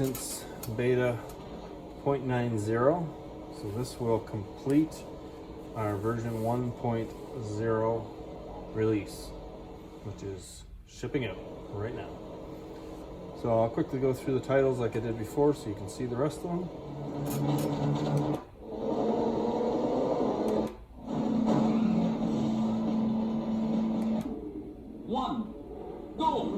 since beta 0.90, so this will complete our version 1.0 release, which is shipping out right now. So I'll quickly go through the titles like I did before so you can see the rest of them. One, go!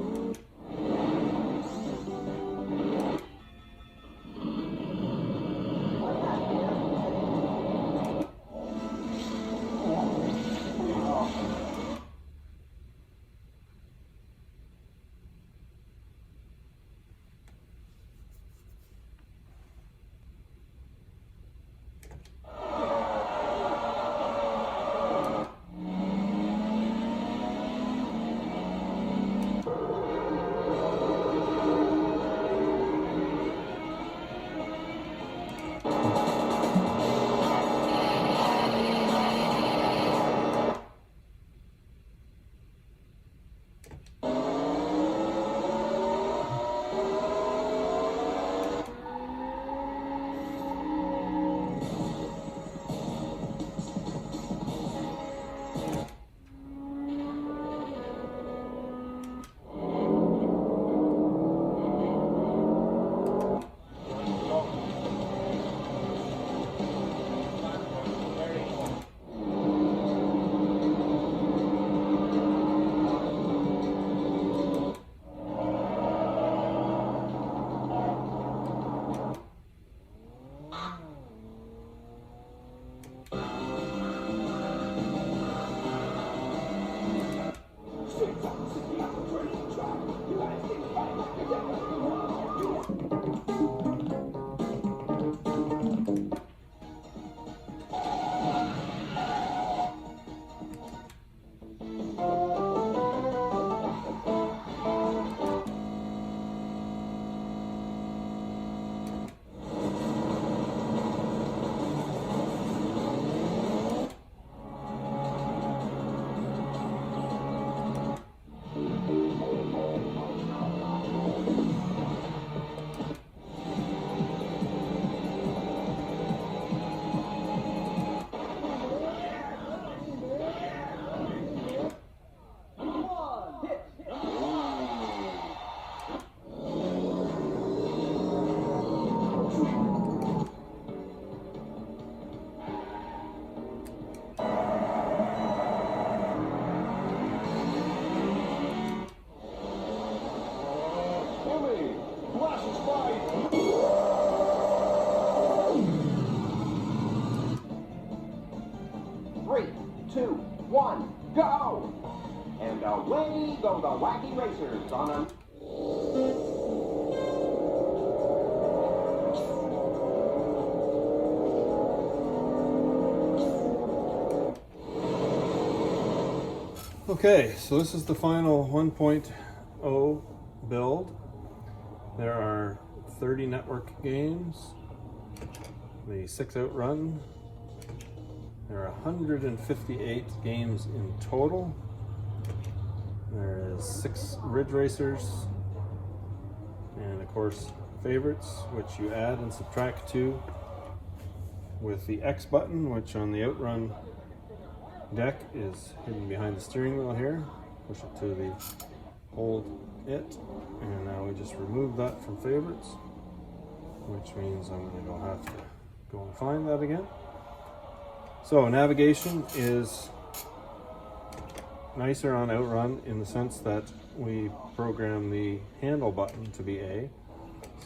Three, two, one, go! And away go the wacky racers on a... Okay, so this is the final 1.0 build. There are 30 network games, the 6 OutRun. There are 158 games in total. There is 6 Ridge Racers, and of course favorites, which you add and subtract to with the X button, which on the OutRun deck is hidden behind the steering wheel here. Push it to the hold it, and now we just remove that from favorites, which means I'm going to have to go and find that again. So navigation is nicer on OutRun in the sense that we program the handle button to be A.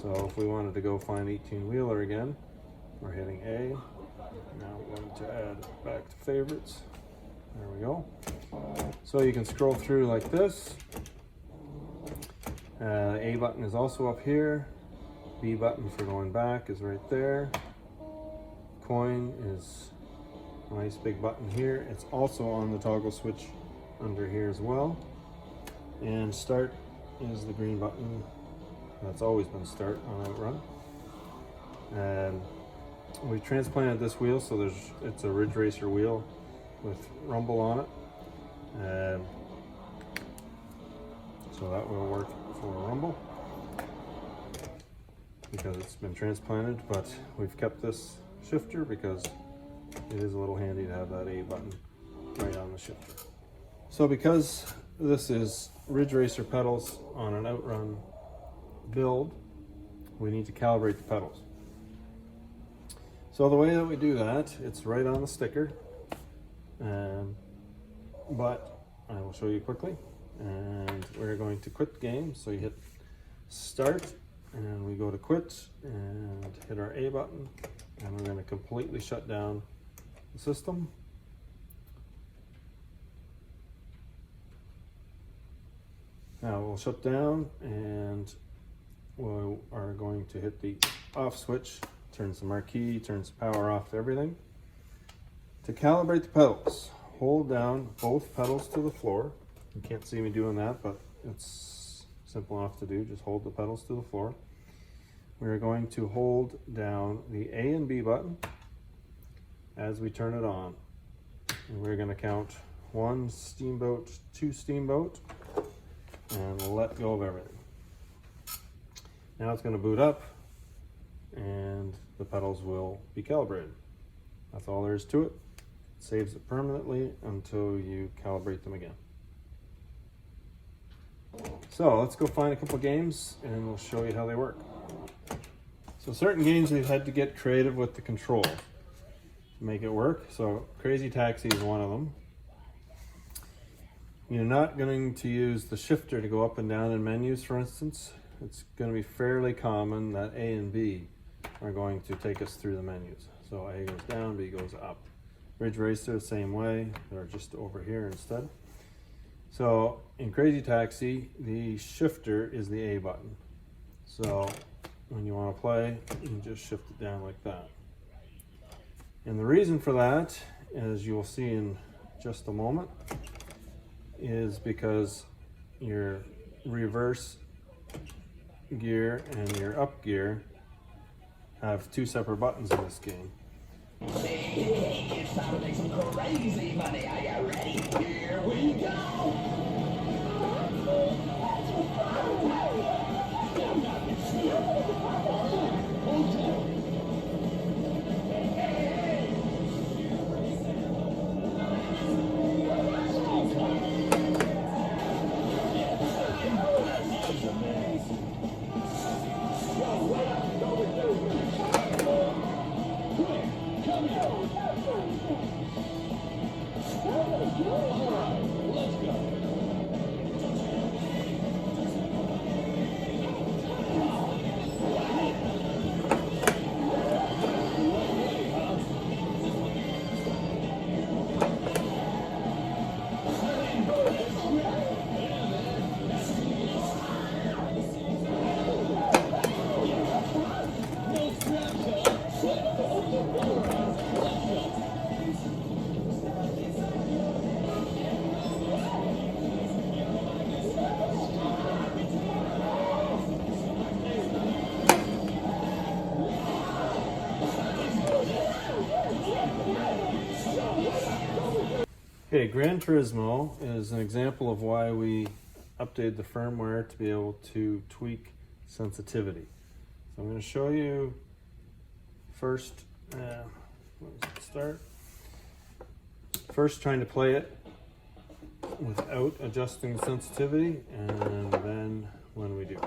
So if we wanted to go find 18 wheeler again, we're hitting A. Now we're going to add back to favorites. There we go. So you can scroll through like this. A button is also up here. B button for going back is right there. Coin is a nice big button here. It's also on the toggle switch under here as well. And start is the green button. That's always been start on OutRun. And we transplanted this wheel, so it's a Ridge Racer wheel with rumble on it. So that will work for rumble. because it's been transplanted, but we've kept this shifter because it is a little handy to have that A button right on the shifter. So because this is Ridge Racer pedals on an OutRun build, we need to calibrate the pedals. So the way that we do that, it's right on the sticker, but I will show you quickly. And we're going to quit the game, so you hit start and we go to quit and hit our A button, and we're going to completely shut down the system. Now we'll shut down and we are going to hit the off switch, turns the marquee, turns the power off to everything. To calibrate the pedals, hold down both pedals to the floor. You can't see me doing that, but it's simple enough to do. Just hold the pedals to the floor. We're going to hold down the A and B button as we turn it on. And we're going to count 1 steamboat, 2 steamboat, and let go of everything. Now it's going to boot up and the pedals will be calibrated. That's all there is to it. It saves it permanently until you calibrate them again. So let's go find a couple games and we'll show you how they work. So certain games we've had to get creative with the control to make it work. So Crazy Taxi is one of them. You're not going to use the shifter to go up and down in menus, for instance. It's going to be fairly common that A and B are going to take us through the menus. So A goes down, B goes up. Ridge Racer, same way. They're just over here instead. So in Crazy Taxi, the shifter is the A button. So when you want to play, you just shift it down like that. And the reason for that, as you'll see in just a moment, is because your reverse gear and your up gear have 2 separate buttons in this game. Hey, it's time to make some crazy money. Are you ready? Here we go! Okay, Gran Turismo is an example of why we updated the firmware to be able to tweak sensitivity. So I'm going to show you first, First trying to play it without adjusting sensitivity, and then when we do.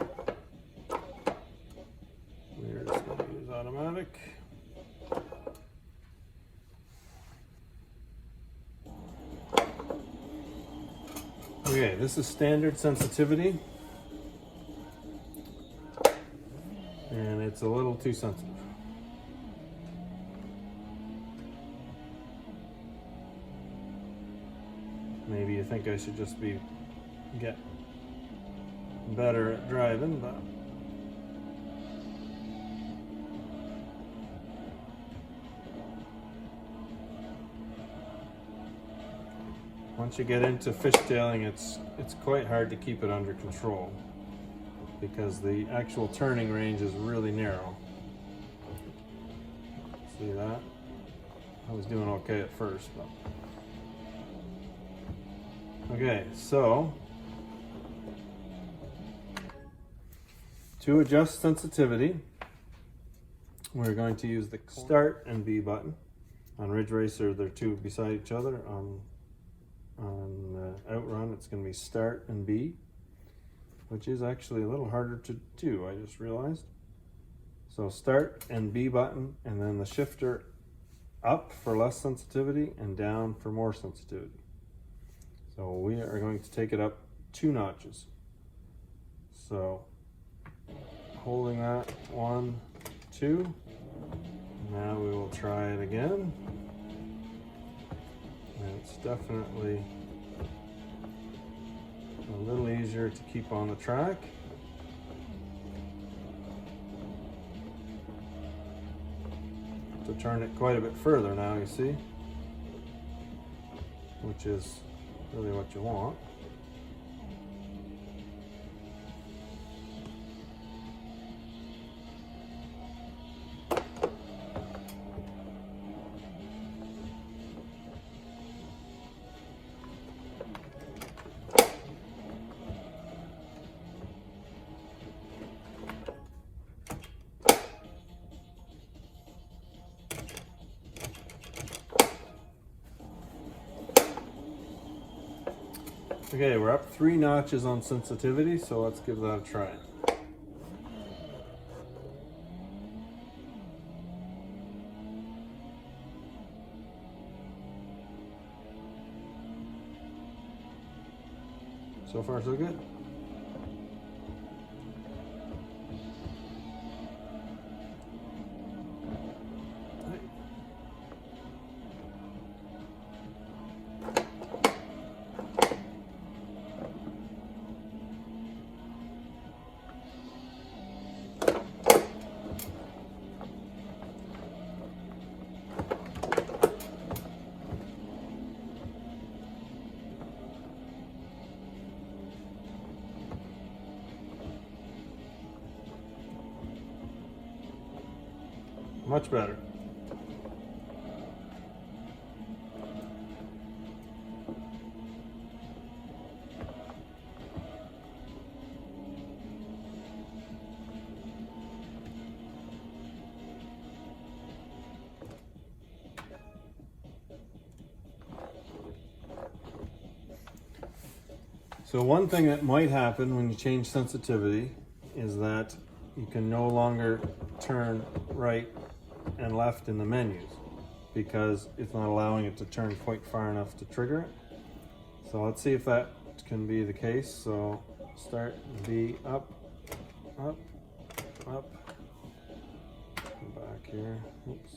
We're just going to use automatic. Okay, this is standard sensitivity, and it's a little too sensitive. Maybe you think I should just get better at driving, but once you get into fishtailing, it's quite hard to keep it under control because the actual turning range is really narrow. See that? I was doing okay at first, but okay, so to adjust sensitivity, we're going to use the start and B button. On Ridge Racer, they're two beside each other. On OutRun, it's going to be start and B, which is actually a little harder to do, I just realized. So start and B button, and then the shifter up for less sensitivity and down for more sensitivity. So we are going to take it up 2 notches. So holding that 1, 2. Now we will try it again. And it's definitely a little easier to keep on the track. To turn it quite a bit further now, you see, which is really what you want. Okay, we're up 3 notches on sensitivity, so let's give that a try. So far, so good. Much better. So one thing that might happen when you change sensitivity is that you can no longer turn right and left in the menus because it's not allowing it to turn quite far enough to trigger it. So let's see if that can be the case. So start B up, up, up, back here. Oops.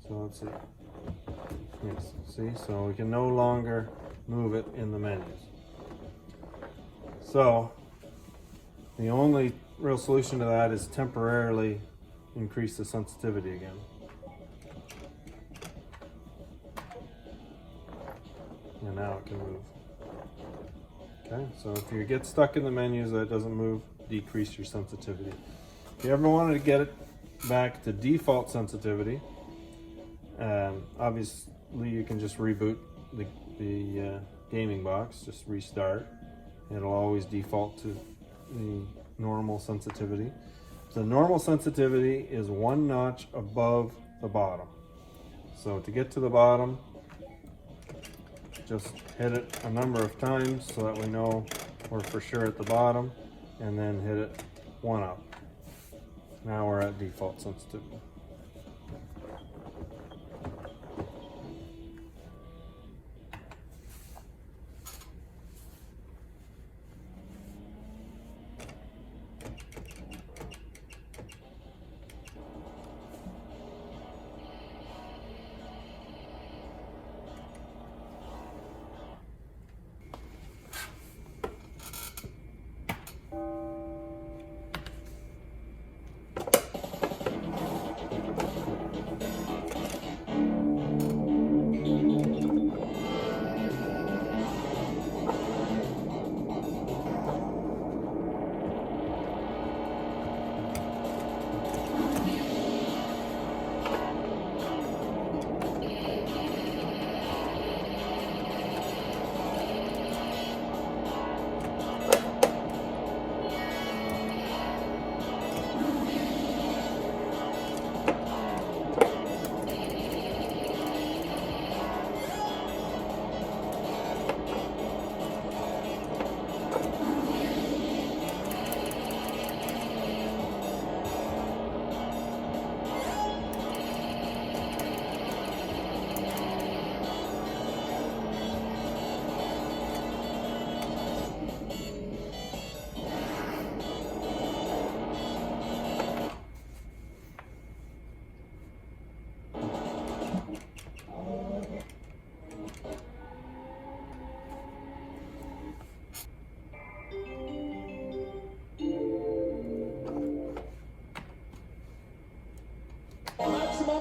So let's see. Yes, see, so we can no longer move it in the menus. So the only real solution to that is temporarily increase the sensitivity again. And now it can move. Okay, so if you get stuck in the menus that doesn't move, decrease your sensitivity. If you ever wanted to get it back to default sensitivity, obviously you can just reboot the gaming box, just restart. It'll always default to the normal sensitivity. The normal sensitivity is 1 notch above the bottom. So to get to the bottom, just hit it a number of times so that we know we're for sure at the bottom, and then hit it 1 up. Now we're at default sensitivity.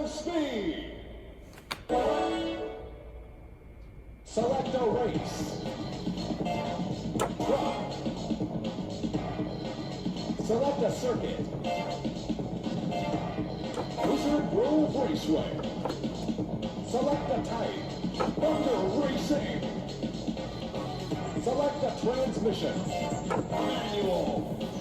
speed. Select a race. Truck. Select a circuit. Wizard Grove Raceway. Select a type. Thunder Racing. Select a transmission. Manual.